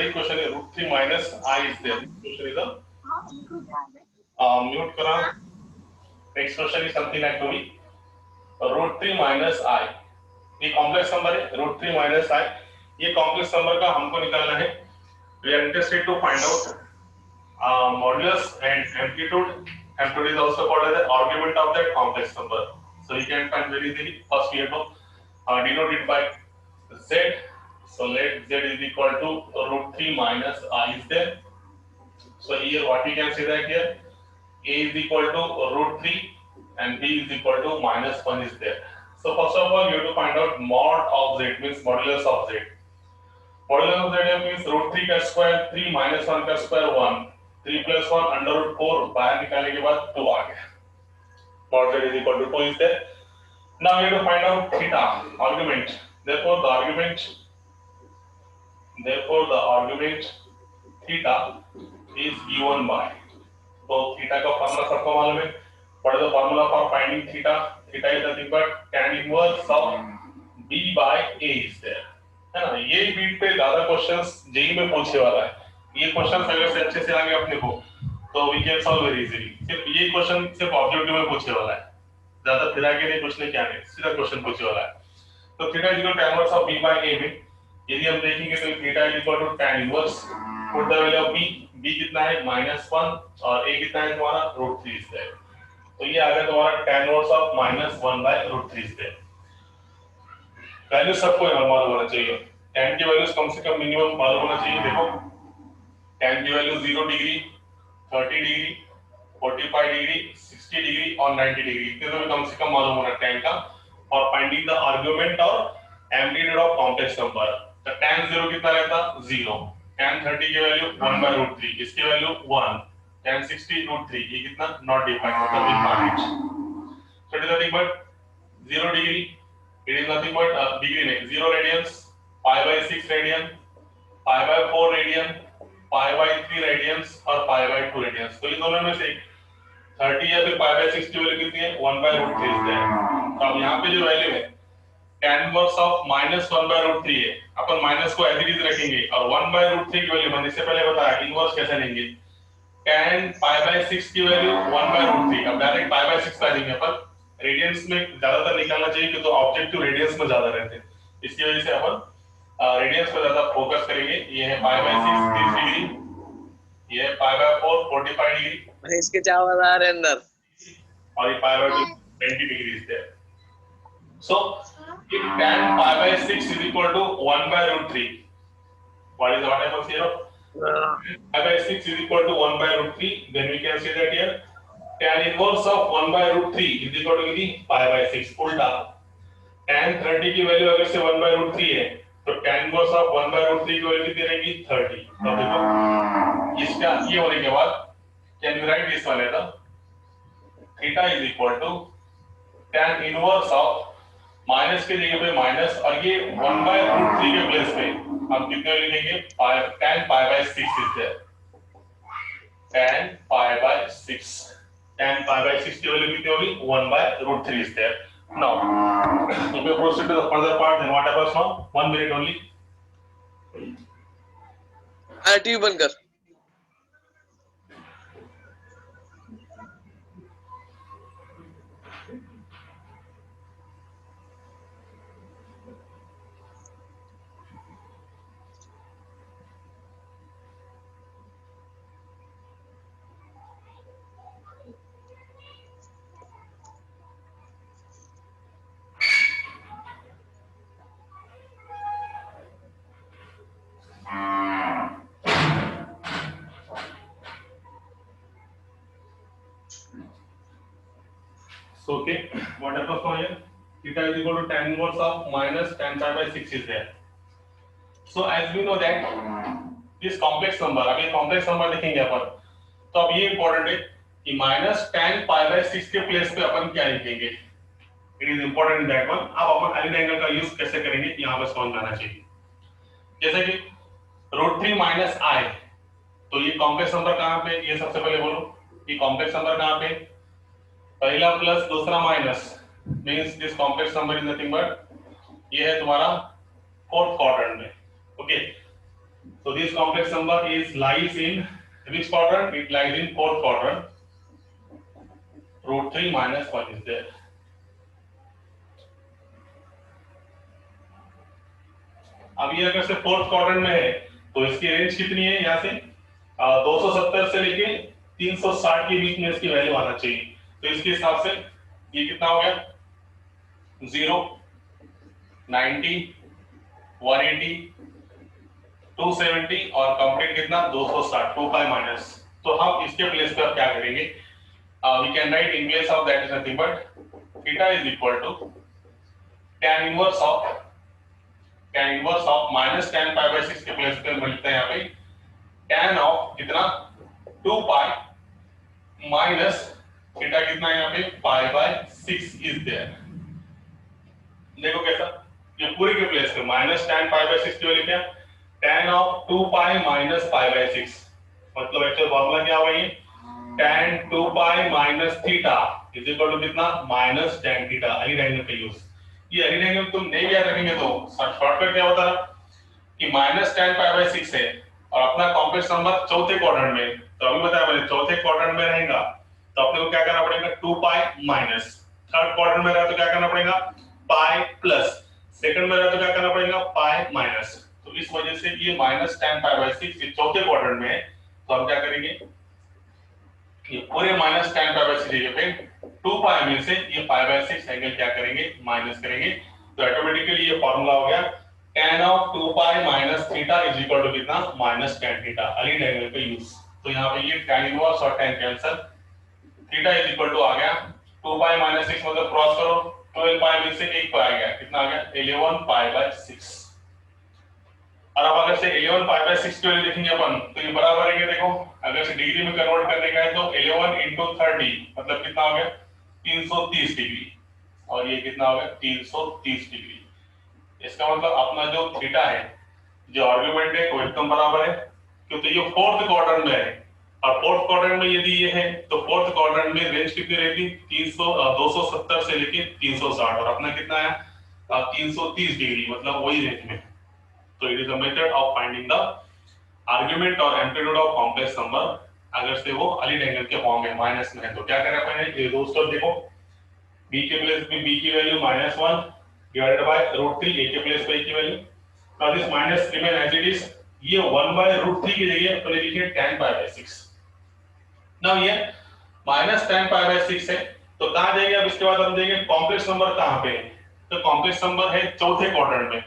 very question is root 3 minus I is there. This question is a mute करा. Next question is something like to be root 3 minus I. ये complex number है root 3 minus I. ये complex number का हमको निकालना है. We are interested to find out modulus and amplitude. Amplitude is also called as the argument of that complex number. So you can find very easily. First we have to denote it by z. So let z is equal to root 3 minus I is there. So here what we can say that here a is equal to root 3 and b is equal to minus 1 is there. So first of all you have to find out mod of z means modulus of z. Modulus of z means root 3 का square 3 minus 1 का square 1 3 plus 1 under root 4 बाहर निकालने के बाद 2 आ गया. Mod z is equal to 2 is there. Now we have to find out theta argument. Therefore the argument theta is given by. So theta का formula सबको मालूम है. What is the formula for finding theta? Theta is nothing but tan inverse of b by a is there. है ना. ये beat पे ज्यादा questions JEE में पूछे वाला है. ये क्वेश्चंस अगर से अच्छे से आगे अपने को तो we can solve very easily. सिर्फ ये क्वेश्चन सिर्फ ऑब्जेक्टिव में पूछे वाला है. ज्यादा फिर आगे नहीं पूछने क्या नहीं, सीधा क्वेश्चन पूछे वाला है. तो theta is equal to tan inverse of b by a में यदि हम देखेंगे तो theta is equal to tan inverse put the value of b कितना है -1 और a कितना है तुम्हारा √3 इज देयर. तो ये आ गया तुम्हारा tan inverse of -1 by √3 is there. Value सबको मालूम होना चाहिए. tan की वैल्यूज कम से कम मिनिमम मालूम होना चाहिए. देखो tan की value 0 degree 30 degree 45 degree 60 degree और 90 डिग्री इतने तो कम से कम मालूम होना tan का. और फाइंडिंग द आर्गुमेंट और एम्पलीट्यूड ऑफ कॉम्प्लेक्स नंबर. तो tan 0 कितना रहता 0. tan 30 की वैल्यू 1 by √3 इसकी वैल्यू 1. tan 60 √3 ये कितना नॉट डिफाइंड मतलब infinite. So it is nothing but 0 degree it is nothing but degree नहीं 0 radians pi by 6 radian pi by 4 radian pi by 3 radians और pi by 2 रेडियंस. तो इन दोनों में से 30 या फिर pi by 6 की वैल्यू कितनी है 1 by √3 इज देयर. तो अब यहाँ पे जो वैल्यू है tan इनवर्स ऑफ -1 by √3 है. अपन माइनस को एज इट इज रखेंगे और 1 by √3 की वैल्यू मैंने इससे पहले बताया इनवर्स कैसे लेंगे. tan pi by 6 की वैल्यू 1 by √3. अब डायरेक्ट pi by 6 ला देंगे अपन. रेडियंस में ज्यादातर निकालना चाहिए क्योंकि तो ऑब्जेक्टिव रेडियंस में ज्यादा रहते हैं. इसकी वजह से अपन रेडियंस पे ज्यादा फोकस करेंगे. ये है pi by 6 30 डिग्री, ये है pi by 4 45 डिग्री इसके चावल आ रहे अंदर और ये pi by 2 20 degree is there. So if tan pi by 6 is equal to 1 by √3, what is the what happens here? Pi by 6 is equal to 1 by √3, then we can say that here tan inverse of 1 by √3 is equal to कितनी pi by 6. उल्टा tan 30 की value अगर से 1 by √3 है तो tan inverse of 1 by √3 की value कितनी रहेगी 30. तो देखो इसका ये होने के बाद can you write this one है theta is equal to tan inverse of minus के जगह पे माइनस और ये 1 by √3 के प्लेस पे हम कितने लिखेंगे tan pi by 6 is there. tan pi by 6 की वैल्यू कितनी होगी 1 by √3 is there. Now if we proceed to the further part then what happens now 1 minute only. TV बंद कर. So okay, what happens now here? Theta is equal to tan inverse of minus tan pi by 6 is there. So as we know that this complex number, अभी complex number लिखेंगे अपन. तो अब ये important है कि minus tan pi by 6 के place पे अपन क्या लिखेंगे. It is important in that one. अब अपन एलिड एंगल का यूज कैसे करेंगे यहाँ पर समझ में आना चाहिए. जैसे कि √3 minus I, तो ये कॉम्प्लेक्स नंबर कहाँ पे, ये सबसे पहले बोलो ये कॉम्प्लेक्स नंबर कहाँ पे, पहला प्लस दूसरा minus means this complex number is nothing but ये है तुम्हारा फोर्थ क्वाड्रेंट में. Okay So this complex number is lies in which quadrant? It lies in fourth quadrant. Root 3 minus 1 is there. अब ये अगर से फोर्थ क्वाड्रेंट में है तो इसकी रेंज कितनी है? यहाँ से 270 से लेके 360 के बीच में इसकी वैल्यू आना चाहिए। तो इसके हिसाब से ये कितना हो गया? 0, 90, 180, 270 और कंप्लीट कितना? 260, 2 पाई माइनस। तो हम इसके प्लेस पर क्या करेंगे? We can write in place of that is nothing but theta is equal to tan inverse of minus tan pi by 6 के प्लेस पे मिलते हैं यहाँ पे tan ऑफ कितना? 2 पाई माइनस थीटा कितना है यहाँ पे? Pi by 6 is there. देखो कैसा, ये पूरे के प्लेस पे माइनस tan पाई बाय 6 की वैल्यू क्या? tan of 2 pi minus pi by 6, मतलब एक्चुअल फॉर्मूला क्या होगा? ये tan 2 pi minus theta is equal to कितना? Minus tan theta. Allied angle का यूज, ये अली एंगल तुम नहीं याद रखेंगे तो शॉर्टकट क्या होता है कि माइनस tan पाई बाय 6 है और अपना कॉम्प्लेक्स नंबर चौथे क्वाड्रेंट में, तो अभी बताया मैंने चौथे क्वाड्रेंट में रहेगा तो अपने को क्या करना पड़ेगा? 2 पाई माइनस। थर्ड क्वाड्रेंट में रहा तो क्या करना पड़ेगा? Pi plus. सेकंड में रहा तो क्या करना पड़ेगा? Pi minus. तो इस वजह से ये माइनस tan पाई बाय 6 ये चौथे क्वाड्रेंट में है, तो हम क्या करेंगे? ये पूरे माइनस tan पाई बाय 6 जगह पे 2 पाई में से ये पाई बाय 6 एंगल क्या करेंगे? माइनस करेंगे। तो ऑटोमेटिकली ये फार्मूला हो गया tan of 2 pi minus theta is equal to कितना? Minus tan theta. Allied angle का यूज, तो यहाँ पे ये tan इनवर्स और tan cancel, theta is equal to आ गया 2 पाई माइनस 6 मतलब क्रॉस करो 12 पाई में से 1 पाई आ गया, कितना आ गया? 11 पाई बाय 6। और अब अगर से 11 पाई बाय 6 की वैल्यू देखेंगे अपन तो ये बराबर है, देखो अगर से डिग्री में कन्वर्ट करने का है तो 11 into 30 मतलब कितना हो गया? 330 डिग्री, और ये कितना हो गया? 330 डिग्री। इसका मतलब अपना जो थीटा है, जो आर्गुमेंट है वो एकदम बराबर है, क्योंकि ये फोर्थ क्वाड्रेंट में है और फोर्थ क्वाड्रेंट में यदि ये है तो फोर्थ क्वाड्रेंट में रेंज कितनी रहेगी? 270 से लेके 360, और अपना कितना है? 330 डिग्री, मतलब वही रेंज में। तो it is a method of finding the argument और एम्पलीट्यूड ऑफ कॉम्प्लेक्स नंबर, अगर से वो अली एंगल के फॉर्म में माइनस में है तो क्या करें अपन? ये दोस्तों देखो b के प्लेस पे b की वैल्यू -1 डिवाइडेड बाय √3, a के प्लेस पे a की value, now this minus remain as it is, ये 1/√3 की जगह अपन लिखिए tan पाई बाय 6। नाउ ये माइनस tan पाई बाय 6 है तो कहां जाएंगे? अब इसके बाद हम देंगे कॉम्प्लेक्स नंबर कहां पे है? तो कॉम्प्लेक्स नंबर है चौथे क्वाड्रेंट में।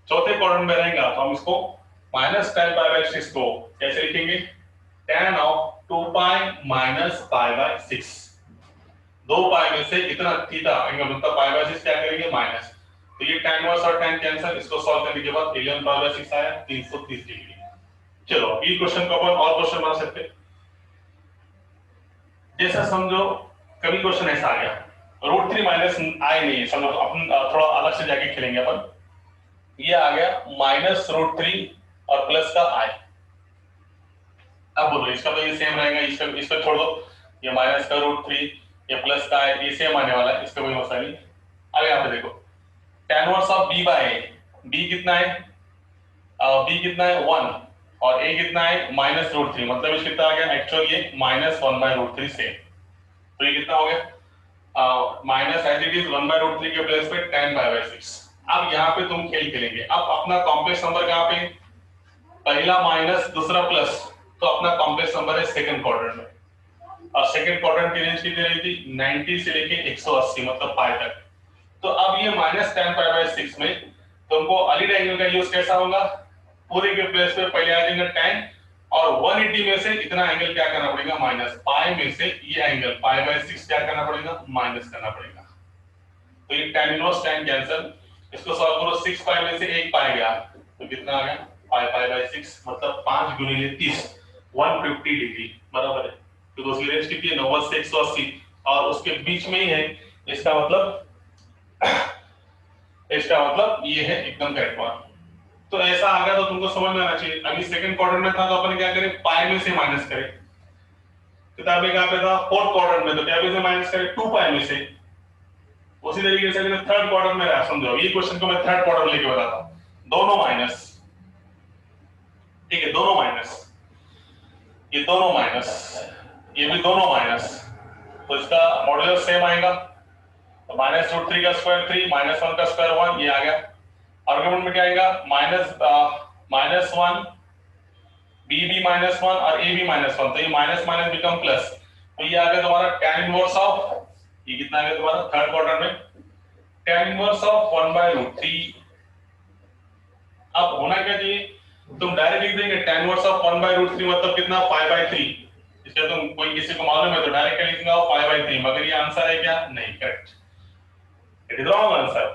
चौथे क्वाड्रेंट में रहेगा तो हम इसको माइनस tan पाई बाय 6 को कैसे लिखेंगे? tan of 2 pi minus pi by 6। 2 पाई में से इतना थीटा एंगल मतलब पाई बाय 6 क्या करेंगे? माइनस। तो ये tan इनवर्स और tan कैंसिल, इसको सॉल्व करने के बाद 11 पाई बाय 6 आया 330 डिग्री। चलो ये क्वेश्चन को अपन और क्वेश्चन बना सकते हैं। जैसा समझो कभी क्वेश्चन ऐसा आ गया √3 माइनस आई नहीं, समझो अपन थोड़ा अलग से जाके खेलेंगे अपन। ये आ गया -√3 और प्लस का आई। अब बोलो इसका तो ये सेम रहेगा, इसका छोड़ दो, ये माइनस का √3 ये प्लस का आई, ये सेम आने वाला है, इसका कोई मसला नहीं। अब यहाँ पे देखो tan inverse of b by a, b कितना है? b कितना है? 1 और a कितना है? -√3, मतलब ये कितना आ गया? एक्चुअल ये -1/√3 से, तो ये कितना हो गया? माइनस एज इट इज 1/√3 के प्लेस पे tan पाई बाय 6। अब यहाँ पे तुम खेल खेलेंगे, अब अपना कॉम्प्लेक्स नंबर कहाँ पे? पहला माइनस दूसरा प्लस, तो अपना कॉम्प्लेक्स नंबर है सेकंड क्वाड्रेंट में, और सेकंड क्वाड्रेंट की रेंज कितनी रही थी? 90 से लेके 180 मतलब पाई तक। तो अब ये माइनस tan पाई बाय 6 में तुमको अली एंगल का यूज कैसा होगा? पूरे के प्लेस पे पहले आ जाएगा tan, और 180 में से इतना एंगल क्या करना पड़ेगा? माइनस। पाई में से ये एंगल पाई बाय 6 क्या करना पड़ेगा? माइनस करना पड़ेगा। तो ये tan इनवर्स tan कैंसिल, इसको सॉल्व करो 6 पाई में से 1 पाई गया तो कितना आ गया? पाई बाय 6 मतलब 5 × 30 150 डिग्री बराबर है। तो उसकी रेंज कितनी है? 90 से 180, और उसके बीच में ही है, इसका मतलब ये है एकदम करेक्ट वन। तो ऐसा आ गया तो तुमको समझ में आना चाहिए। अभी सेकंड क्वाड्रेंट में था तो अपन क्या करें? पाई में से माइनस करें। किताबें कहां पे था? फोर्थ क्वाड्रेंट में, तो क्या में से माइनस करें? 2 पाई में से। उसी तरीके से अगर थर्ड क्वाड्रेंट में रहा, समझो ये क्वेश्चन को मैं थर्ड क्वाड्रेंट लेके बताता हूं, दोनों माइनस, ठीक है, दोनों माइनस, ये दोनों माइनस, ये भी दोनों माइनस, तो इसका मॉड्यूलस सेम आएगा। तो -√3 का स्क्वायर 3, -1 का स्क्वायर 1, ये आ गया। आर्गुमेंट में क्या आएगा? -1, b भी -1 और a भी -1, तो ये माइनस माइनस बिकम प्लस। तो ये आ गया तुम्हारा tan इनवर्स ऑफ, ये कितना आ गया तुम्हारा थर्ड क्वाड्रेंट में, tan इनवर्स ऑफ 1/√3। अब होना क्या चाहिए, तुम डायरेक्ट लिख देंगे tan इनवर्स ऑफ 1/√3 मतलब कितना, 5/3। इसका तुम कोई किसी को मालूम है तो डायरेक्ट क्या लिखेगा, 5/3, मगर ये आंसर है क्या? नहीं, correct, it is wrong answer.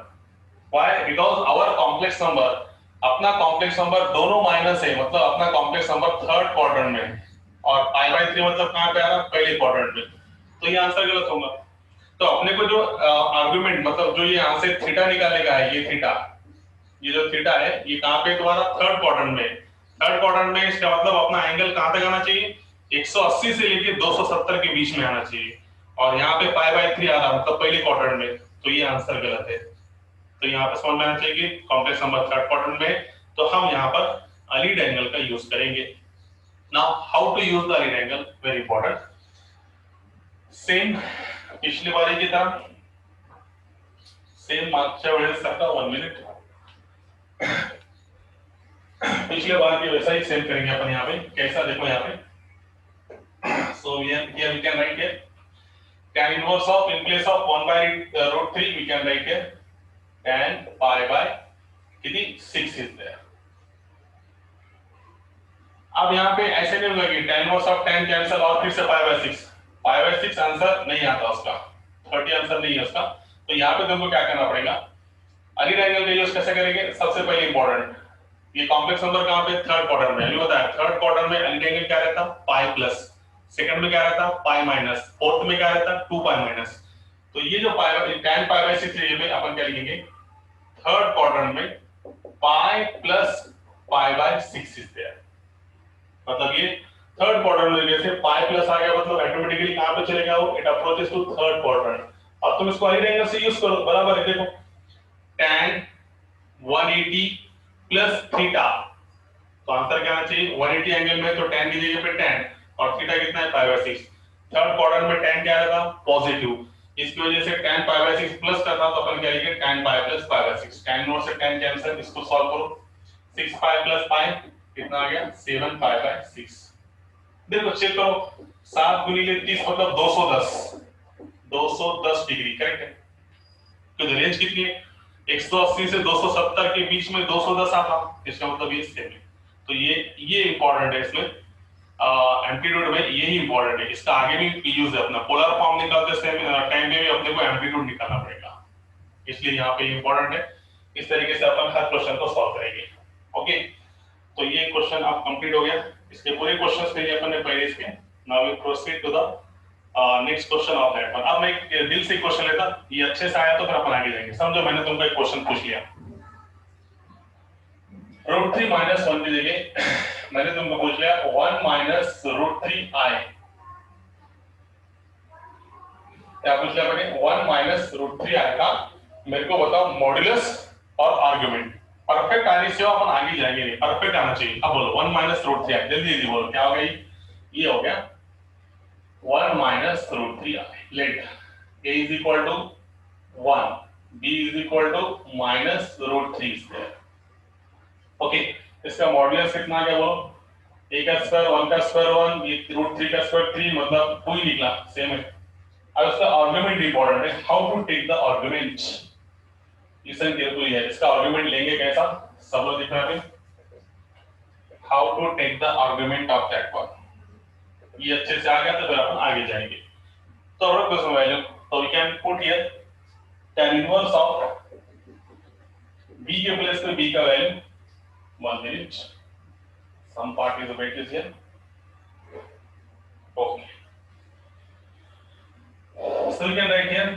Why? Because our complex number, अपना कॉम्प्लेक्स नंबर दोनों माइनस है, मतलब अपना कॉम्प्लेक्स नंबर थर्ड क्वाड्रेंट में, और 5/3 मतलब कहां पे आ रहा है? पहले क्वाड्रेंट में, तो ये आंसर गलत होगा। तो अपने को जो आर्गुमेंट, मतलब जो ये यहां से थीटा निकालने का है, ये थीटा, ये जो थीटा है ये कहां पे तुम्हारा थर्ड क्वाड्रेंट में, थर्ड क्वाड्रेंट में, इसका मतलब अपना एंगल कहां तक आना चाहिए? 180 से लेके 270 के बीच में आना चाहिए, और यहाँ पे 5/3 आ रहा मतलब पहले क्वाड्रेंट में, तो ये आंसर गलत है। तो यहाँ पे समझ में आना चाहिए कि कॉम्प्लेक्स नंबर थर्ड क्वाड्रेंट में, तो हम यहाँ पर अलीड एंगल का यूज करेंगे। Now how to use the allied angle, very important. Same पिछली बारी की तरह, सेम मागच्या वेळेस सारखा 1 मिनट, पिछले बार की वैसा ही सेम करेंगे अपन यहाँ पे। कैसा, देखो यहाँ पे, so here we can write here tan inverse of, in place of 1/√3 we can write here tan pi by कितनी 6 is there। अब यहाँ पे ऐसे नहीं होगा कि tan inverse of tan cancel और फिर से pi/6 आंसर नहीं आता उसका, 30 आंसर नहीं है उसका। तो यहाँ पे तुमको क्या करना पड़ेगा, अलीड एंगल का यूज कैसे करेंगे? सबसे पहले इंपॉर्टेंट, ये कॉम्प्लेक्स नंबर कहां पे? थर्ड क्वाड्रेंट में। अभी बताया थर्ड क्वाड्रेंट में अलीड एंगल क्या रहता? पाई प्लस, सेकंड में क्या रहता? पाई माइनस, फोर्थ में क्या रहता? 2 पाई माइनस। तो ये जो पाई tan pi/6 है, ये पे अपन क्या लिखेंगे? थर्ड क्वाड्रेंट में pi plus pi/6 is there, मतलब ये थर्ड क्वाड्रेंट में जैसे पाई प्लस आ गया, मतलब ऑटोमेटिकली कहां पे चलेगा वो? It approaches to third quadrant. अब तुम इसको अलीड एंगल से यूज करो, बराबर है, देखो tan 180 प्लस थीटा, तो आंसर क्या आना चाहिए? 180 एंगल में तो tan की जगह पे tan, और थीटा कितना है? pi/6। थर्ड क्वाड्रेंट में tan क्या रहता? पॉजिटिव, इसकी वजह से tan pi/6 प्लस करता, तो अपन क्या लिखेंगे? tan pi plus pi/6। tan note से tan कैंसिल, इसको सॉल्व करो, 6 pi प्लस pi कितना आ गया? 7 pi/6। देखो चेक करो, 7 गुणिले 30 मतलब 210 डिग्री, करेक्ट है। तो रेंज कितनी है? 180 से 270 के बीच में 210 आता, इसका मतलब ये सेम है। तो ये इंपॉर्टेंट है इसमें, एम्पलीट्यूड में यही इंपॉर्टेंट है। इसका आगे भी यूज है, अपना पोलर फॉर्म निकालते टाइम में भी अपने को एम्पलीट्यूड निकालना पड़ेगा, इसलिए यहाँ पे इंपॉर्टेंट है। इस तरीके से अपन हर क्वेश्चन को सॉल्व करेंगे। ओके, तो ये क्वेश्चन अब कंप्लीट हो गया, इसके पूरे क्वेश्चंस लिए अपन ने पहले इसके। Now we proceed to the next question of that one. अब मैं एक दिल से क्वेश्चन लेता, ये अच्छे से आया तो फिर अपन आगे जाएंगे। समझो मैंने तुमको एक क्वेश्चन पूछ लिया, √3 - 1 की जगह मैंने तुमको पूछ लिया 1 - √3i। क्या पूछ लिया मैंने? 1 - √3i का मेरे को बताओ मॉड्यूलस और आर्गुमेंट। परफेक्ट आने से अपन आगे जाएंगे, नहीं परफेक्ट आना चाहिए। अब बोलो 1 - √3i, जल्दी जल्दी बोलो, क्या हो गया? ये हो गया 1 - √3i। Let a is equal to 1, b is equal to -√3 is there। Okay, इसका मॉड्यूलस कितना आ गया बोलो? a का स्क्वायर 1 का स्क्वायर 1, ये √3 का स्क्वायर 3, मतलब 2 ही निकला, सेम है। अब इसका आर्गुमेंट इंपॉर्टेंट है, how to take the argument. Listen carefully है, इसका आर्गुमेंट लेंगे कैसा? सब लोग दिख रहा है, how to take the argument of that one. ये अच्छे से आ गया तो फिर अपन आगे जाएंगे। तो और क्वेश्चन वैल्यू, तो we can put here tan inverse of b के प्लेस पे b का value 1 minute, some part is wait is here. Okay, so we can write here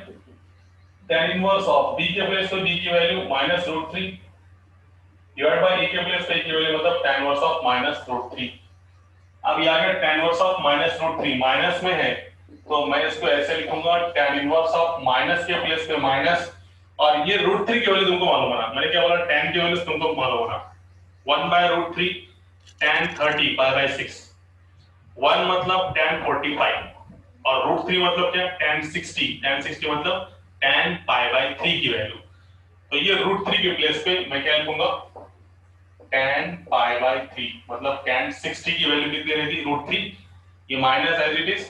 tan inverse of b के प्लेस पे b की value -√3 divide by a के place पे a की value मतलब tan इनवर्स ऑफ -√3। अब ये आ गया tan इनवर्स ऑफ -√3, माइनस में है तो मैं इसको ऐसे लिखूंगा tan इनवर्स ऑफ माइनस के प्लेस पे माइनस, और ये √3 की वैल्यू तुमको मालूम है ना, मैंने क्या बोला? tan की वैल्यू तुमको मालूम है ना, 1/√3 tan 30 पाई बाय 6, 1 मतलब tan 45 और √3 मतलब क्या tan 60, tan 60 मतलब tan पाई बाय 3 की वैल्यू। तो ये √3 के प्लेस पे मैं क्या लिखूंगा tan पाई बाय 3 मतलब tan 60 की वैल्यू कितनी रहेगी √3, ये माइनस एज इट इज,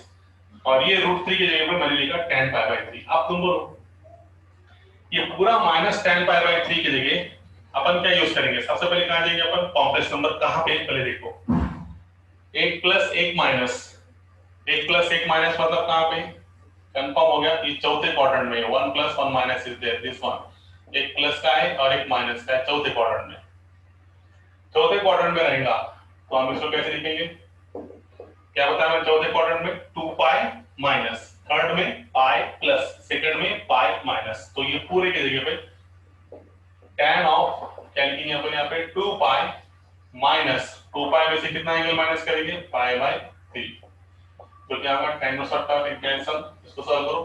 और ये √3 की जगह पे मैंने लिखा tan पाई बाय 3। अब तुम बोलो ये पूरा माइनस tan पाई बाय 3 की जगह अपन क्या यूज करेंगे, सबसे पहले कहां जाएंगे अपन, कॉम्प्लेक्स नंबर कहां पे पहले देखो, 1 प्लस 1 माइनस, 1 प्लस 1 माइनस मतलब कहां पे, कंफर्म हो गया कि चौथे क्वाड्रेंट में 1 plus 1 minus is there, this one, एक प्लस का है और एक माइनस का है चौथे क्वाड्रेंट में, चौथे क्वाड्रेंट में रहेगा तो हम इसको कैसे लिखेंगे, क्या बताया मैंने, चौथे क्वाड्रेंट में 2 पाई माइनस, थर्ड में पाई प्लस, सेकंड में पाई माइनस, तो ये पूरे की जगह पे tan ऑफ क्या लिखेंगे अपन यहाँ पे 2 पाई माइनस, 2 पाई में से कितना एंगल माइनस करेंगे पाई बाय 3, तो क्या होगा tan में सबका कैंसिल, इसको सॉल्व करो,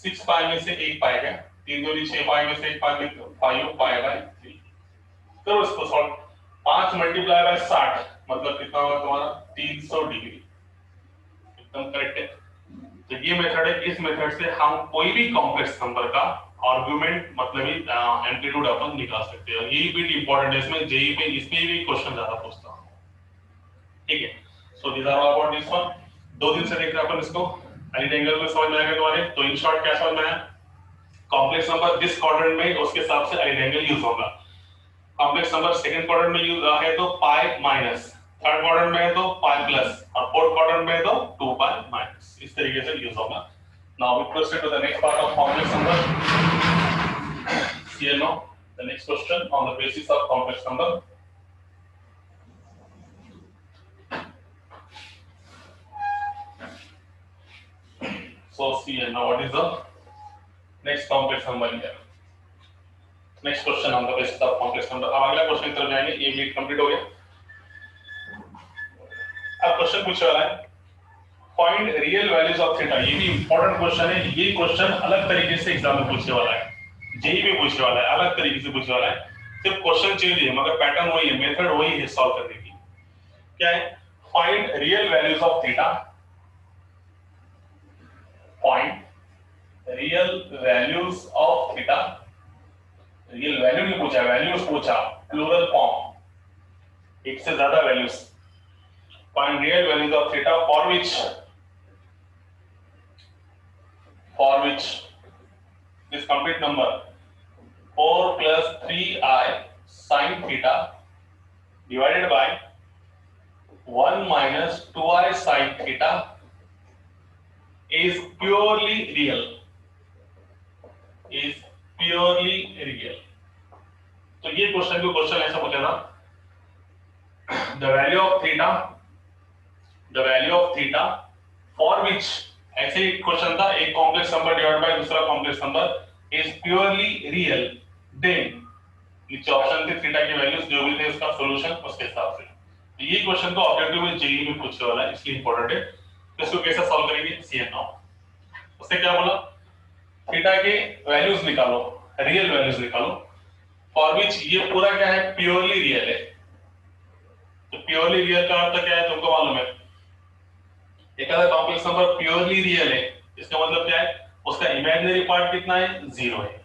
6 पाई में से 1 पाई गया, 3 दूनी 6 पाई में से 1 पाई, 5 पाई बाय 3, करो इसको सॉल्व, 5 मल्टीप्लाई बाय 60 मतलब कितना होगा तुम्हारा 300 डिग्री, एकदम करेक्ट है। तो ये मेथड है, इस मेथड से हम कोई भी कॉम्प्लेक्स नंबर का आर्गुमेंट मतलब ही एम्पलीट्यूड अपन निकाल सकते हैं, यही बिट इंपॉर्टेंट है इसमें, जेई पे इसमें भी क्वेश्चन ज्यादा पूछता हूं, ठीक है। So this are about this one, 2 दिन से देख रहे अपन इसको, एनी एंगल में समझ में आएगा तुम्हारे, तो इन शॉर्ट क्या समझ में आया, कॉम्प्लेक्स नंबर जिस क्वाड्रेंट में उसके हिसाब से एनी एंगल यूज होगा, कॉम्प्लेक्स नंबर सेकंड क्वाड्रेंट में यूज है तो पाई माइनस, थर्ड क्वाड्रेंट में है तो पाई प्लस और फोर्थ क्वाड्रेंट में है तो 2 पाई माइनस, इस तरीके से यूज होगा। Now we proceed to the next part of complex number, CNO, the next question on the basis of complex number. So CNO, what is the next complex number here? Next question on the basis of complex number. अब अगला question की तरफ जाएंगे, ये meet complete हो गया। अब question पूछने वाला है find real values of theta, ये भी इंपॉर्टेंट क्वेश्चन है, ये क्वेश्चन अलग तरीके से एग्जाम में पूछने वाला है, जेई भी पूछने वाला है, अलग तरीके से पूछने वाला है, सिर्फ क्वेश्चन चेंज है मगर पैटर्न वही है, मेथड वही है सॉल्व करने की। क्या है, find real values of theta, find real values of theta, real value नहीं पूछा, वैल्यूज पूछा, प्लूरल फॉर्म, एक से ज्यादा values, find real values of theta for which this complete number 4 plus 3i sin theta divided by 1 minus 2i sin theta is purely real, is purely real। तो ये question ऐसा पूछा था, the value of theta for which, ऐसे ही question था, एक complex number divide by दूसरा complex number is purely real, then नीचे ऑप्शन थे थीटा की वैल्यूज जो भी थे उसका सॉल्यूशन उसके हिसाब से, तो ये क्वेश्चन तो ऑब्जेक्टिव में जेईई में पूछने वाला है, इसलिए इंपॉर्टेंट है। तो इसको कैसे सॉल्व करेंगे, CNO उससे क्या बोला, थीटा के वैल्यूज निकालो, रियल वैल्यूज निकालो, फॉर विच ये पूरा क्या है प्योरली रियल है। तो प्योरली रियल का अर्थ क्या है तुमको मालूम है, एक अगर कॉम्प्लेक्स नंबर प्योरली रियल है इसका मतलब क्या है, उसका इमेजिनरी पार्ट कितना है 0 है।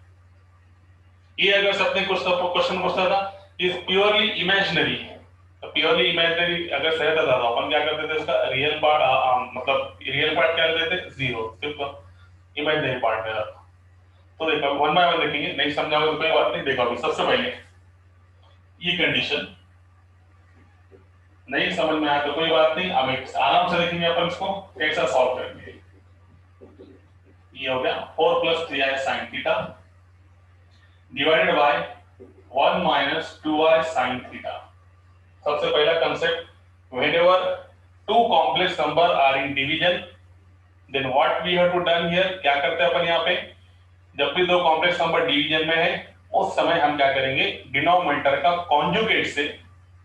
ये अगर सबने क्वेश्चन पूछता था इज प्योरली इमेजिनरी, तो प्योरली इमेजिनरी अगर सही था तो अपन क्या करते थे, इसका रियल पार्ट मतलब रियल पार्ट क्या लेते थे 0, सिर्फ इमेजिनरी पार्ट में रहता। तो देखो वन बाय वन देखेंगे, नहीं समझा तो कोई बात नहीं, देखो अभी सबसे पहले ये कंडीशन नहीं समझ में आया तो कोई बात नहीं, अब एक आराम से देखेंगे अपन इसको कैसा सॉल्व करेंगे। ये हो गया 4 plus 3i sin theta divided by 1 minus 2i sin theta। सबसे पहला concept, whenever two complex number are in division then what we have to done here, क्या करते हैं अपन यहाँ पे, जब भी दो कॉम्प्लेक्स नंबर डिवीजन में है उस समय हम क्या करेंगे, डिनोमिनेटर का कॉन्जुगेट से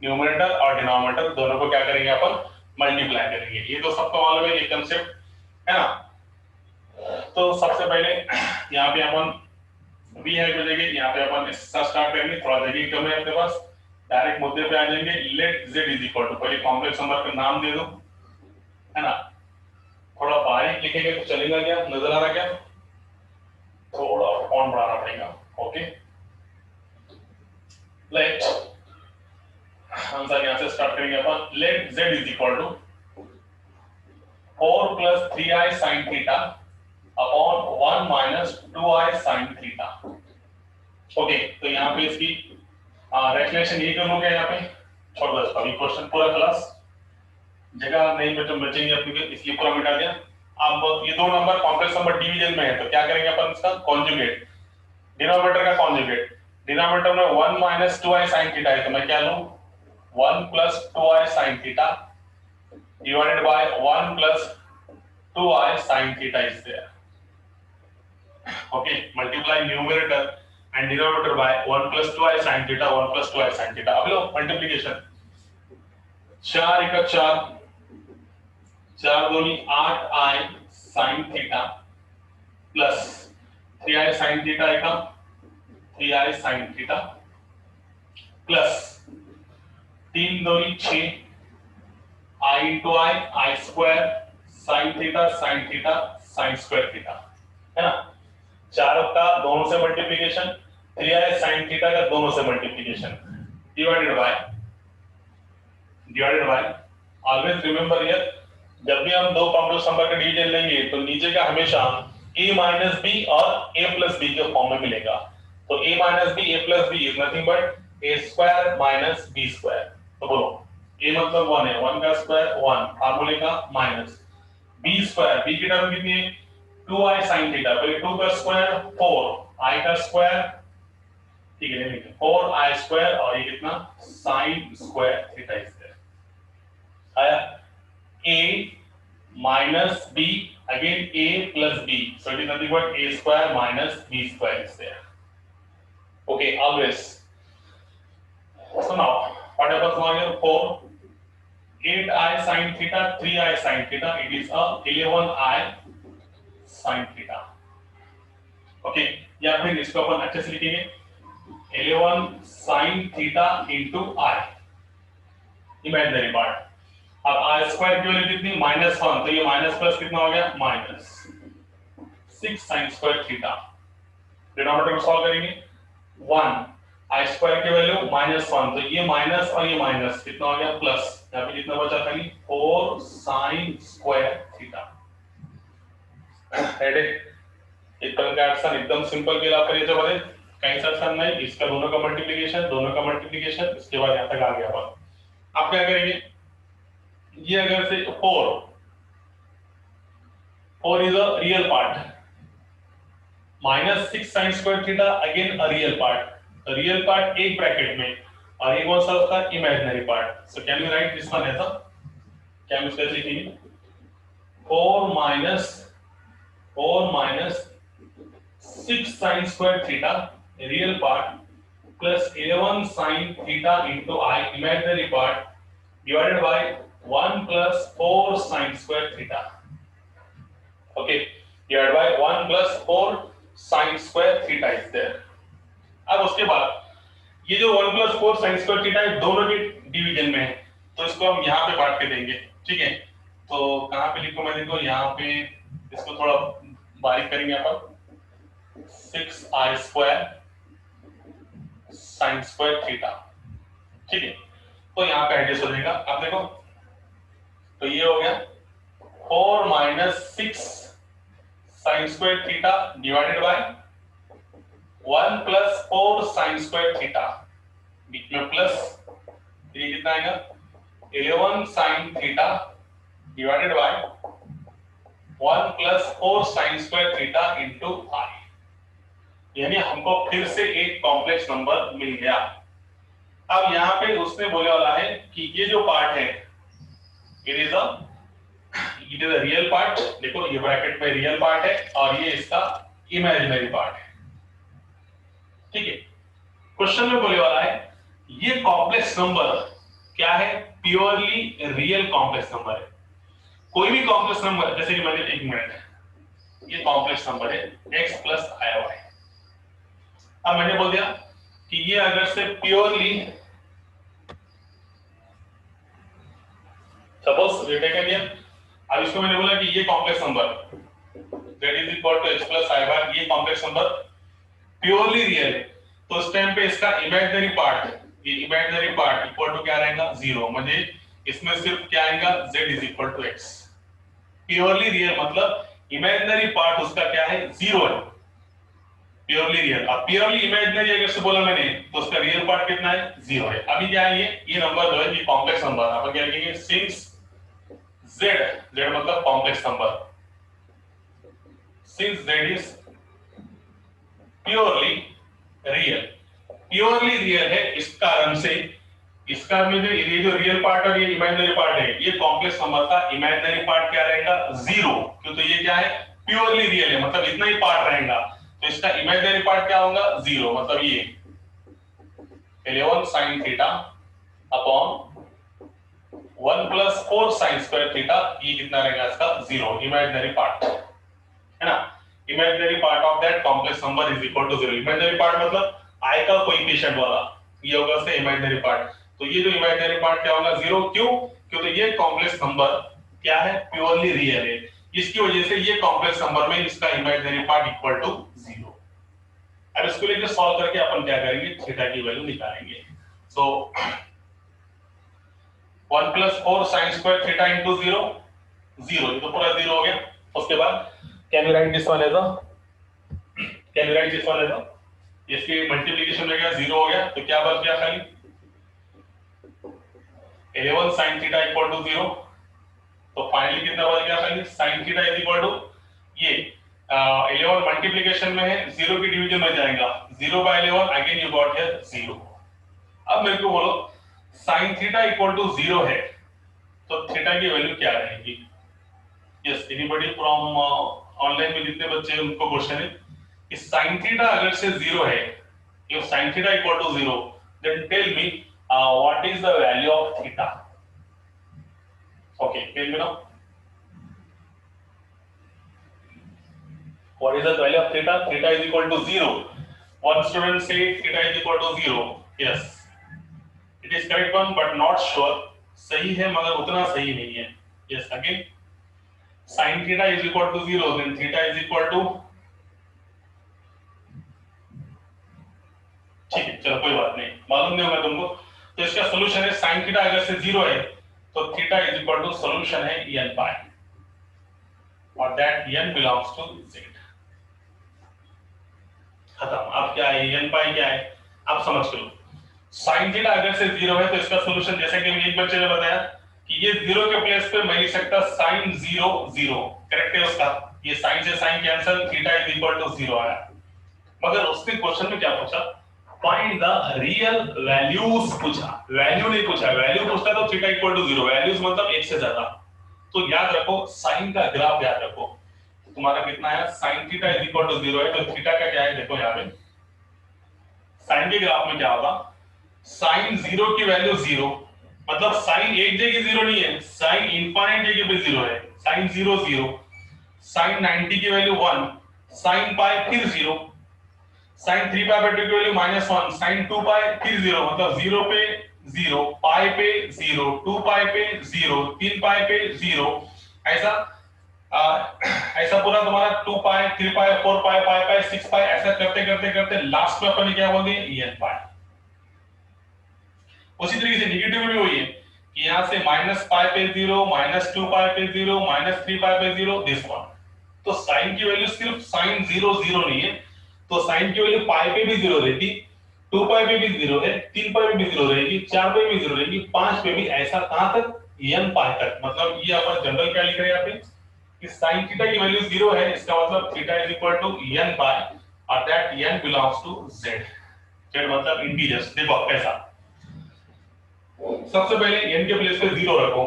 न्यूमरेटर और डिनोमिनेटर दोनों को क्या करेंगे अपन मल्टीप्लाई करेंगे, ये तो सबको मालूम है ये कंसेप्ट है ना। तो सबसे पहले यहाँ पे अपन v है की जगह यहाँ पे अपन इससे स्टार्ट करेंगे, थोड़ा जगह कम है अपने पास, डायरेक्ट मुद्दे पे आ जाएंगे। Let z is equal to, पहले कॉम्प्लेक्स नंबर का नाम दे दो, है ना। थोड़ा बारीक लिखेंगे तो चलेगा क्या, नजर आ रहा क्या? थोड़ा फॉन्ट बढ़ाना पड़ेगा। ओके, लेट आंसर यहां से स्टार्ट करेंगे अपन। Let z is equal to 4 plus 3i sin theta upon 1 minus 2i sin theta. Okay, तो यहाँ पे इसकी रेक्लेशन यही कर लोगे यहाँ पे, छोड़ दो इसका। अभी क्वेश्चन पूरा क्लास जगह नहीं बचेंगे अपने के, इसलिए पूरा मिटा दिया। अब ये दो नंबर कॉम्प्लेक्स नंबर डिवीजन में है, तो क्या करेंगे अपन इसका कॉन्जुगेट, डिनोमिनेटर का कॉन्जुगेट। डिनोमिनेटर में 1 माइनस 2i sin थीटा है, तो मैं क्या लूं 1 plus 2i sin theta divided by 1 plus 2i sin theta is there. Okay, multiply numerator and denominator by 1 plus 2i sin theta, 1 plus 2i sin theta। अब लो multiplication, 4 एक 4, 4 दूनी 8i sin theta plus 3i sin theta एक 3i sin theta plus 3 दूनी 6 i into i square sin theta sin square theta, है ना। चारों का दोनों से मल्टीप्लिकेशन, 3i sin थीटा का दोनों से multiplication, divided by always remember here, जब भी हम दो कॉम्प्लेक्स नंबर का डिवीजन लेंगे तो नीचे का हमेशा a माइनस b और a प्लस b के फॉर्म में मिलेगा। तो a minus b a plus b is nothing but a square minus b square. तो बोलो a मतलब 1 है, 1 का स्क्वायर 1, फार्मूले का माइनस b स्क्वायर, b की टर्म कितनी है 2i sin थीटा, पहले 2 का स्क्वायर 4, i का स्क्वायर, ठीक है नहीं 4i स्क्वायर और ये कितना sin square theta is there. आया a minus b again a plus b, so it is nothing but a square minus b square is there। Okay, always। So now what happens now here, 4 8i sin theta 3i sin theta, it is a 11i sin theta. Okay, या फिर इसको अपन अच्छे से लिखेंगे 11 sin theta into i imaginary part. अब i square की value कितनी -1, तो ये माइनस प्लस कितना हो गया -6 sin स्क्वायर थीटा। डिनोमिनेटर को सॉल्व करेंगे 1 i स्क्वायर की वैल्यू -1, तो ये माइनस और ये माइनस कितना हो गया प्लस, यहाँ पे कितना बचा खाली 4 sin स्क्वायर थीटा। एक तरह का आंसर एकदम सिंपल के आप करिए, जब कहीं सा आंसर नहीं, इसका दोनों का मल्टीप्लिकेशन, इसके बाद यहाँ तक आ गया अपन। आप क्या करेंगे, ये अगर से 4 is a real part, -6 sin square theta again a real part एक ब्रैकेट में, और ये कौन सा होता है imaginary part. So can you write this one ऐसा, क्या हम इसका लिखेंगे 4 minus 6 sin square theta real part plus 11 sin theta into I imaginary part divided by 1 plus 4 sin square theta। Okay, divided by 1 plus 4 sin square theta is there। अब उसके बाद ये जो 1 plus 4 sin square theta है दोनों के division में है, तो इसको हम यहाँ पे बांट के देंगे, ठीक है। तो कहाँ पे लिखो, मैं देखो यहाँ पे इसको थोड़ा बारीक करेंगे अपन, 6i square sin square theta, ठीक है। तो यहाँ पे एडजस्ट हो जाएगा। अब देखो तो ये हो गया 4 minus 6 sin square theta divided by 1 plus 4 sin square theta, बीच में प्लस, ये कितना आएगा 11 sin theta divided by 1 plus 4 sin square theta into i, यानी हमको फिर से एक कॉम्प्लेक्स नंबर मिल गया। अब यहाँ पे उसने बोले वाला है कि ये जो पार्ट है it is a real part, देखो ये ब्रैकेट में रियल पार्ट है और ये इसका इमेजिनरी पार्ट है, ठीक है। क्वेश्चन में बोले वाला है ये कॉम्प्लेक्स नंबर क्या है, प्योरली रियल कॉम्प्लेक्स नंबर है। कोई भी कॉम्प्लेक्स नंबर, जैसे कि मैंने 1 मिनट है, ये कॉम्प्लेक्स नंबर है x प्लस iy। अब मैंने बोल दिया कि ये अगर से प्योरली सपोज ये टेकन हियर, अब इसको मैंने बोला कि ये complex number z is equal to x plus i bar, ये कॉम्प्लेक्स नंबर प्योरली रियल है, तो उस टाइम पे इसका इमेजिनरी पार्ट, ये इमेजिनरी पार्ट इक्वल टू क्या रहेगा, 0, म्हणजे इसमें सिर्फ क्या आएगा, z is equal to x। Purely real मतलब इमेजिनरी पार्ट उसका क्या है, 0 है, प्योरली रियल। अब प्योरली इमेजिनरी अगर से बोला मैंने तो उसका रियल पार्ट कितना है, 0 है। अभी क्या है, ये नंबर जो है ये कॉम्प्लेक्स नंबर है, अपन क्या लिखेंगे, सिंस z मतलब complex number, since z is purely real है, इस कारण से इसका में जो ये जो रियल पार्ट और ये इमेजिनरी पार्ट है, ये कॉम्प्लेक्स नंबर का इमेजिनरी पार्ट क्या रहेगा, 0, क्यों, तो ये क्या है, प्योरली रियल है, मतलब इतना ही पार्ट रहेगा, तो इसका इमेजिनरी पार्ट क्या होगा, 0, मतलब ये 11 sin theta upon 1 plus 4 sin square theta, ये कितना रहेगा इसका, 0, इमेजिनरी पार्ट है ना। Imaginary part of that complex number is equal to 0। Imaginary part मतलब i का कोएफिशिएंट वाला, ये होगा इसका इमेजिनरी पार्ट, तो ये जो इमेजिनरी पार्ट क्या होगा, 0, क्यों, क्योंकि ये कॉम्प्लेक्स नंबर क्या है, प्योरली रियल है, इसकी वजह से ये कॉम्प्लेक्स नंबर में इसका इमेजिनरी पार्ट इक्वल टू 0। अब इसको लेकर सॉल्व करके अपन क्या करेंगे, थीटा की वैल्यू निकालेंगे। सो 1 plus 4 sin square theta into 0, 0, ये तो पूरा 0 हो गया। उसके बाद can you write this one as a, इसकी मल्टीप्लिकेशन में क्या 0 हो गया, तो क्या बच गया, खाली 11 sin थीटा इक्वल टू 0, तो फाइनली कितना बच गया, खाली sin theta is equal to ये 11 मल्टीप्लिकेशन में है, 0 की डिवीजन में जाएगा, 0 by 11, again you got here 0। अब मेरे को बोलो sin थीटा इक्वल टू 0 है, तो थीटा की वैल्यू क्या रहेगी। यस, एनीबॉडी फ्रॉम ऑनलाइन में जितने बच्चे हैं उनको क्वेश्चन है कि sin थीटा अगर से 0 है, if sin theta equal to 0, then tell me what is the value of theta. Okay, tell me now, what is the value of theta? Theta is equal to 0. One student say theta is equal to 0. Yes, it is correct one but not sure, सही है मगर उतना सही नहीं है। Yes, again sin theta is equal to 0, then theta is equal to, ठीक है, चलो कोई बात नहीं, मालूम नहीं होगा तुमको, तो इसका सॉल्यूशन है sin थीटा अगर से 0 है तो theta is equal to solution है n पाई, और that n belongs to z। खत्म। अब क्या है, n पाई क्या है, आप समझ लो। sin थीटा अगर से 0 है तो इसका सॉल्यूशन, जैसे कि एक बच्चे ने बताया कि ये 0 के प्लेस पे मैं लिख सकता sin 0 0, करेक्ट है उसका, ये sin से sin cancel, theta is equal to 0 आया। मगर उसने क्वेश्चन में क्या पूछा, फाइंड द रियल वैल्यूज पूछा, वैल्यू नहीं पूछा, वैल्यू पूछता तो थीटा इक्वल टू 0, वैल्यूज मतलब 1 से ज्यादा। तो याद रखो साइन का ग्राफ याद रखो, तुम्हारा कितना है, sin theta is equal to 0 है, तो थीटा का क्या है, देखो यहाँ पे साइन के ग्राफ में क्या होगा, sin 0 की वैल्यू 0, मतलब साइन एक जगह 0 नहीं है, साइन इनफाइनाइट जगह पे 0 है, sin 0 0, sin 90 की वैल्यू 1, sin पाई फिर 0, sin 3 पाई by 2 की वैल्यू -1, sin 2 पाई फिर 0, मतलब 0 पे 0, पाई पे 0, 2 पाई पे 0, 3 पाई पे 0, ऐसा ऐसा पूरा तुम्हारा 2 पाई 3 पाई 4 पाई 5 पाई 6 पाई ऐसा करते करते करते लास्ट में अपन क्या बोल दिए, n पाई। उसी तरीके से नेगेटिव में भी वही है कि यहां से -पाई पे 0, -2 पाई पे 0, -3 पाई पे 0, दिस वन। तो sin की वैल्यू सिर्फ sin 0 0 नहीं है, तो sin की वैल्यू पाई पे भी 0 रहती, 2 पाई पे भी 0 है, 3 पाई पे भी 0 रहेगी, 4 पे भी 0 रहेगी, 5 पे भी, ऐसा कहां तक, n पाई तक। मतलब ये अपन जनरल क्या लिख रहे हैं यहाँ पे कि sin थीटा की वैल्यू 0 है, इसका मतलब theta is equal to n pi, और that n belongs to z। z मतलब इंटीजर्स। देखो कैसा, सबसे पहले n के प्लेस पे 0 रखो,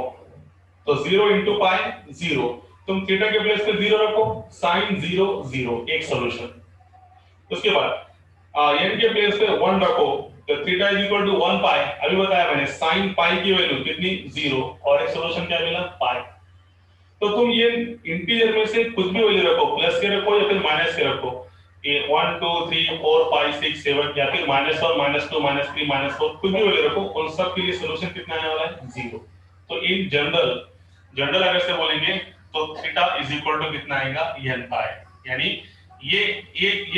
तो 0 into पाई 0, तुम थीटा के प्लेस पे 0 रखो, sin 0 0, एक सॉल्यूशन। उसके बाद n के प्लेस पे 1 रखो, तो थीटा इज इक्वल टू 1 पाई, अभी बताया मैंने, sin पाई की वैल्यू कितनी 0, और एक सॉल्यूशन क्या मिला, पाई। तो तुम ये इंटीजर में से कुछ भी वैल्यू रखो, प्लस के रखो या फिर माइनस के रखो, ये 1 2 3 4 5 6 7, या फिर -1 -2 -3 -4, कुछ भी वैल्यू रखो, उन सब के लिए सॉल्यूशन कितना आने वाला है, 0। तो इन जनरल अगर से बोलेंगे तो थीटा इज इक्वल टू कितना आएगा n पाई, यानी ये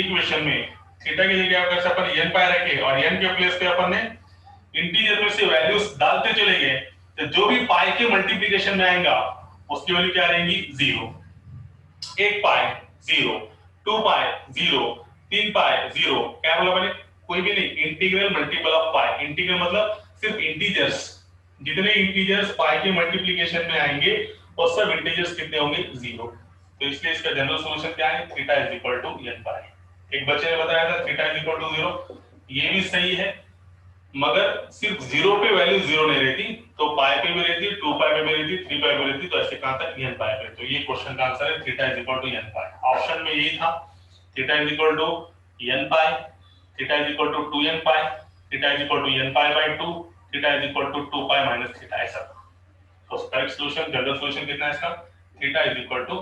क्वेश्चन में थीटा की जगह अगर से अपन n पाई रखे और n के प्लेस पे अपन ने इंटीजर में से वैल्यूज डालते चले गए तो जो भी पाई के मल्टीप्लिकेशन में आएगा उसकी वैल्यू क्या रहेगी 0, 1 पाई 0, 2 पाई 0, 3 पाई 0, क्या बोला मैंने, कोई भी नहीं, integral multiple of pi. Integral मतलब सिर्फ इंटीजर्स, जितने इंटीजर्स पाई के मल्टीप्लिकेशन में आएंगे वो सब इंटीजर्स कितने होंगे 0। तो इसलिए इसका जनरल सॉल्यूशन क्या है, theta is equal to n pi. एक बच्चे ने बताया था थीटा इज इक्वल टू 0, ये भी सही है, मगर सिर्फ 0 पे वैल्यू 0 नहीं रहती, तो पाई पे भी रहती, 2 पाई पे भी रहती, 3 पाई पे भी रहती, तो ऐसे कहां तक n पाई पे। तो ये क्वेश्चन का आंसर है theta is equal to n pi. Option में यही था, theta is equal to n pi, theta is equal to 2n pi, theta is equal to n pi by 2, theta is equal to 2 pi minus theta, ऐसा। तो correct solution, general solution कितना है इसका, theta is equal to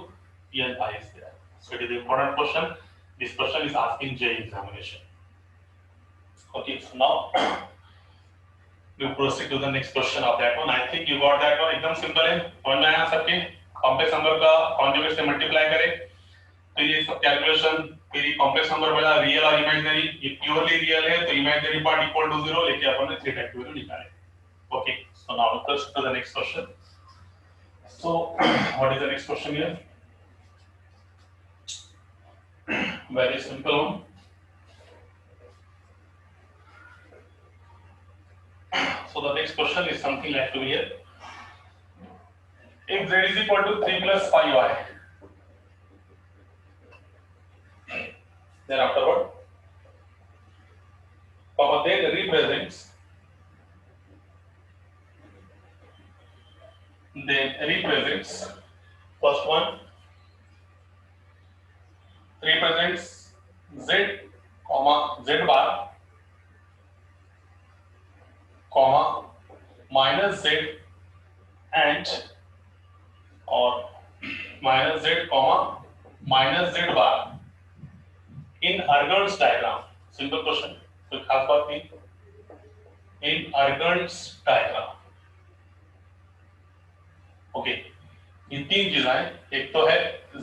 n pi is there. So it is an important question. This question is asking J examination. Okay, so now we proceed to the next question of that one. I think you got that one. एकदम simple है, समझ में आया सबके। Complex number का conjugate से multiply करें तो ये सब कैलकुलेशन, फिर ये कॉम्प्लेक्स नंबर वाला रियल और इमेजिनरी, ये प्योरली रियल है तो इमेजिनरी पार्ट इक्वल टू 0 लेके अपन ने थीटा की वैल्यू निकाले। Okay, so now let's to the next question. So what is the next question here? Very simple one. So the next question is something like to be here. If z is equal to 3 plus 5y, then afterward, then represents first one represents z comma z bar comma minus z and or minus z comma minus z bar in Argand's diagram. Simple question, कोई खास बात नहीं। in Argand's diagram, okay, ये तीन चीजें हैं, एक तो है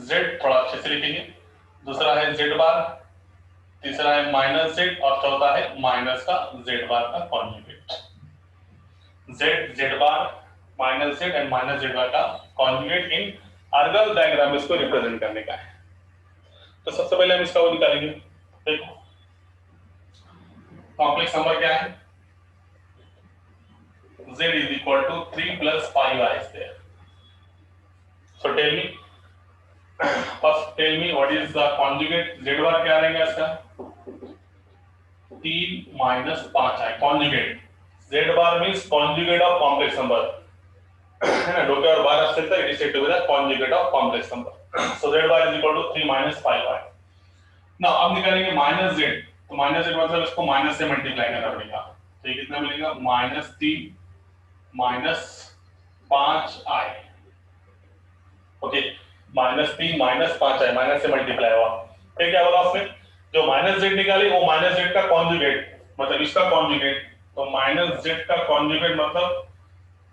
z, थोड़ा अच्छे से लिखेंगे, दूसरा है z बार, तीसरा है माइनस z और चौथा है माइनस का z बार का conjugate. z bar minus z and minus z बार का कॉन्जुगेट इन अर्गल डायग्राम, इसको रिप्रेजेंट करने का है। तो सबसे पहले हम इसका वो निकालेंगे। देखो कॉम्प्लेक्स नंबर क्या है, z is equal to 3 plus 5y is there. So tell me, first tell me what is the conjugate, z bar क्या रहेगा इसका, 3 minus 5 है conjugate। z bar means conjugate of complex number, है ना, डोके और बार अस्थिर तक it is said to be the conjugate of complex number. So z bar is equal to 3 minus 5y. Now अब निकालेंगे माइनस z, तो माइनस z मतलब इसको माइनस से मल्टीप्लाई करना पड़ेगा, तो ये कितना मिलेगा, -3 minus 5i। Okay, -3 minus 5i, minus से मल्टीप्लाई हुआ, फिर क्या बोला उसने, जो माइनस z निकाली वो माइनस z का कॉन्जुगेट, मतलब इसका कॉन्जुगेट, तो माइनस z का कॉन्जुगेट मतलब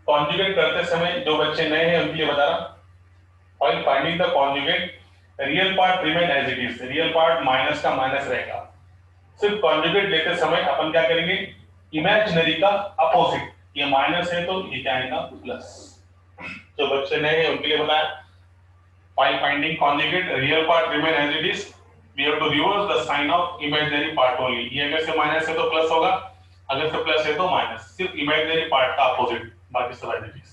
कॉन्जुगेट करते समय जो बच्चे नए हैं उनके लिए बता रहा, while finding the conjugate real part remain as it is, real part minus का माइनस रहेगा। सिर्फ कॉन्जुगेट लेते समय अपन क्या करेंगे, इमेजिनरी का अपोजिट, ये माइनस है तो ये क्या आएगा प्लस। जो बच्चे नए हैं उनके लिए बताया, while finding conjugate real part remain as it is, we have to reverse the sign of imaginary part only। ये अगर से माइनस है तो प्लस होगा, अगर से प्लस है तो माइनस, सिर्फ इमेजिनरी पार्ट का अपोजिट, बाकी सब एज इट इज।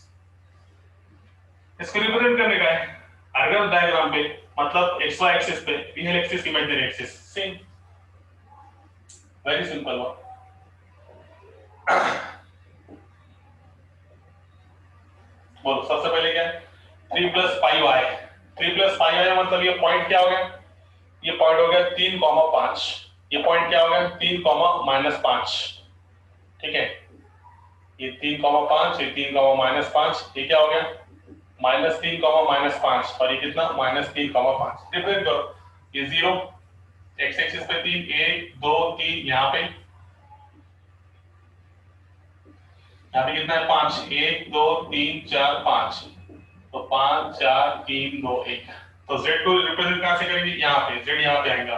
इसको रिप्रेजेंट करने का है अर्गल डायग्राम पे, मतलब xy एक्सिस पे, real axis imaginary axis, same, very simple one. बोलो सबसे पहले क्या है, 3 plus 5y, 3 plus 5y मतलब ये पॉइंट क्या हो गया, ये पॉइंट हो गया 3,5, ये पॉइंट क्या हो गया 3,-5, ठीक है, ये 3,5, ये 3,-5, ये क्या हो गया -3,-5, और ये कितना -3,5। डिफरेंट करो, ये 0 x एक्सिस पे 3, 1 2 3, यहाँ पे यहाँ पे कितना है 5, 1 2 3 4 5, तो 5 4 3 2 1। तो z को रिप्रेजेंट कहां से करेंगे, यहाँ पे z यहाँ पे आएगा।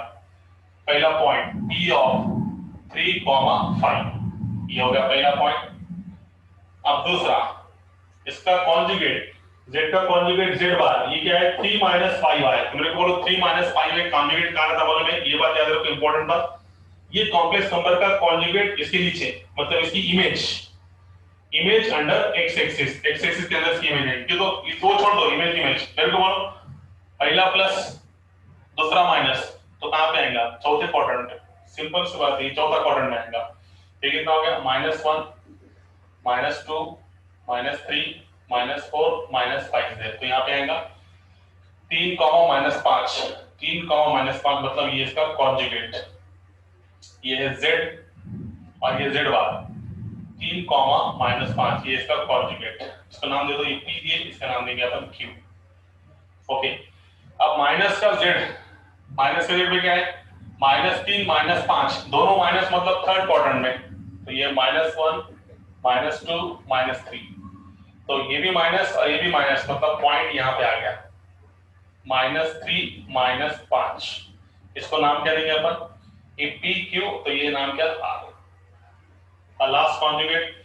पहला पॉइंट p ऑफ 3, 5, ये हो गया पहला पॉइंट। अब दूसरा, इसका कॉन्जुगेट, z का कॉन्जुगेट z बार, ये क्या है 3 5 आया। तो मेरे को बोलो 3 5 में कॉन्जुगेट कहां था मालूम है, ये बात याद रखो, इंपॉर्टेंट बात। ये कॉम्प्लेक्स नंबर का कॉन्जुगेट इसके नीचे, मतलब इसकी image under x axis, x axis के अंदर इसकी इमेज है। कि तो इस दो छोड़ दो, इमेज मेरे को बोलो पहला प्लस दूसरा माइनस, तो कहां पे आएगा, चौथे क्वाड्रेंट। सिंपल सी बात है, चौथा क्वाड्रेंट में आएगा। ठीक है, कितना हो गया -1 -2 -3 -4 -5 है, तो यहाँ पे आएगा 3, -5, 3, -5, मतलब ये इसका कॉन्जुगेट, ये है z और ये z बार, 3, -5, ये इसका कॉन्जुगेट। इसका नाम दे दो, ये p दिए, इसका नाम देंगे अपन q। ओके, अब माइनस का z, माइनस का z में क्या है -3 -5, दोनों माइनस मतलब थर्ड क्वाड्रेंट में, तो ये -1 -2 -3, तो ये भी माइनस और ये भी माइनस, मतलब पॉइंट यहाँ पे आ गया -3 -5। इसको नाम क्या देंगे अपन, ये पी क्यू, तो ये नाम क्या, आर। Last conjugate